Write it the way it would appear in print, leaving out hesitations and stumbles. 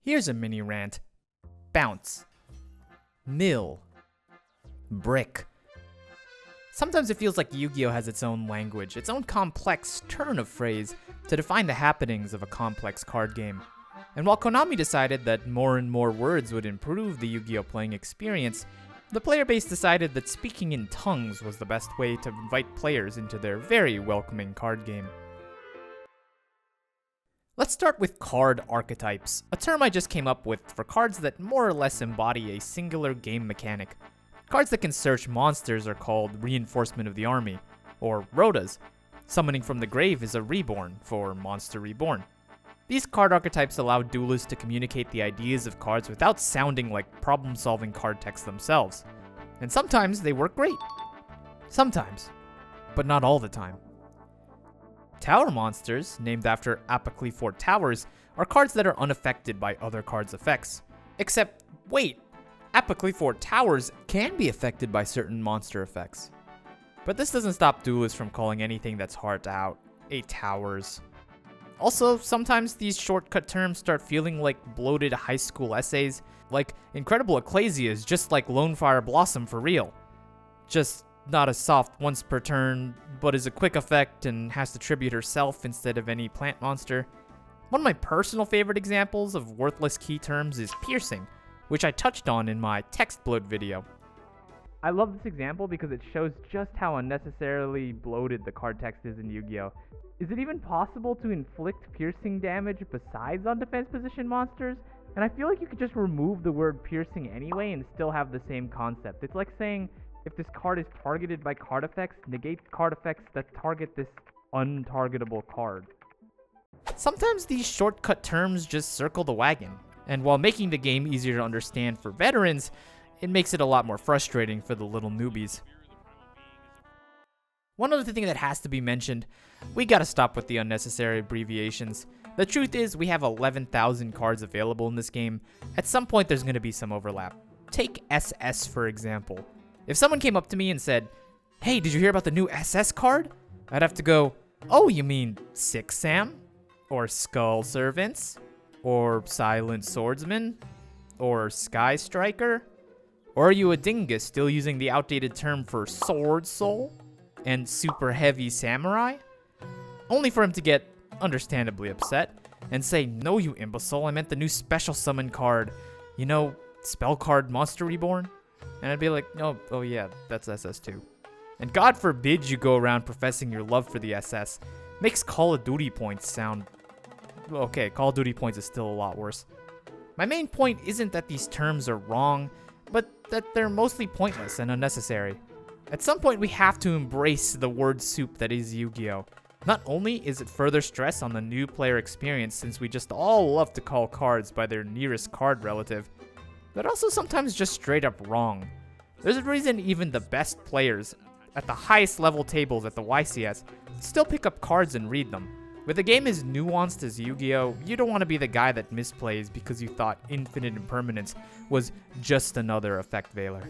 Here's a mini rant. Bounce. Mill. Brick. Sometimes it feels like Yu-Gi-Oh! Has its own language, its own complex turn of phrase to define the happenings of a complex card game. And while Konami decided that more and more words would improve the Yu-Gi-Oh! Playing experience, the player base decided that speaking in tongues was the best way to invite players into their very welcoming card game. Let's start with card archetypes, a term I just came up with for cards that more or less embody a singular game mechanic. Cards that can search monsters are called Reinforcement of the Army, or RotAs. Summoning from the Grave is a Reborn, for Monster Reborn. These card archetypes allow duelists to communicate the ideas of cards without sounding like problem-solving card text themselves. And sometimes they work great. Sometimes, but not all the time. Tower monsters, named after Apocally 4 Towers, are cards that are unaffected by other cards' effects. Except, wait, Apocally 4 Towers can be affected by certain monster effects. But this doesn't stop duelists from calling anything that's hard to out a Towers. Also, sometimes these shortcut terms start feeling like bloated high school essays, like Incredible Ecclesia is just like Lonefire Blossom for real. Just not a soft once per turn, but is a quick effect and has to tribute herself instead of any plant monster. One of my personal favorite examples of worthless key terms is piercing, which I touched on in my text bloat video. I love this example because it shows just how unnecessarily bloated the card text is in Yu-Gi-Oh! Is it even possible to inflict piercing damage besides on defense position monsters? And I feel like you could just remove the word piercing anyway and still have the same concept. It's like saying, if this card is targeted by card effects, negate card effects that target this untargetable card. Sometimes these shortcut terms just circle the wagon, and while making the game easier to understand for veterans, it makes it a lot more frustrating for the little newbies. One other thing that has to be mentioned, we gotta stop with the unnecessary abbreviations. The truth is, we have 11,000 cards available in this game. At some point there's gonna be some overlap. Take SS for example. If someone came up to me and said, "Hey, did you hear about the new SS card?" I'd have to go, "Oh, you mean Six Sam? Or Skull Servants? Or Silent Swordsman? Or Sky Striker? Or are you a dingus still using the outdated term for Sword Soul? And Super Heavy Samurai?" Only for him to get understandably upset and say, "No, you imbecile, I meant the new special summon card. You know, spell card Monster Reborn?" And I'd be like, oh yeah, that's SS too. And God forbid you go around professing your love for the SS. Makes Call of Duty points sound... Okay, Call of Duty points is still a lot worse. My main point isn't that these terms are wrong, but that they're mostly pointless and unnecessary. At some point we have to embrace the word soup that is Yu-Gi-Oh! Not only is it further stress on the new player experience since we just all love to call cards by their nearest card relative, but also sometimes just straight up wrong. There's a reason even the best players at the highest level tables at the YCS still pick up cards and read them. With a game as nuanced as Yu-Gi-Oh!, you don't want to be the guy that misplays because you thought Infinite Impermanence was just another effect veiler.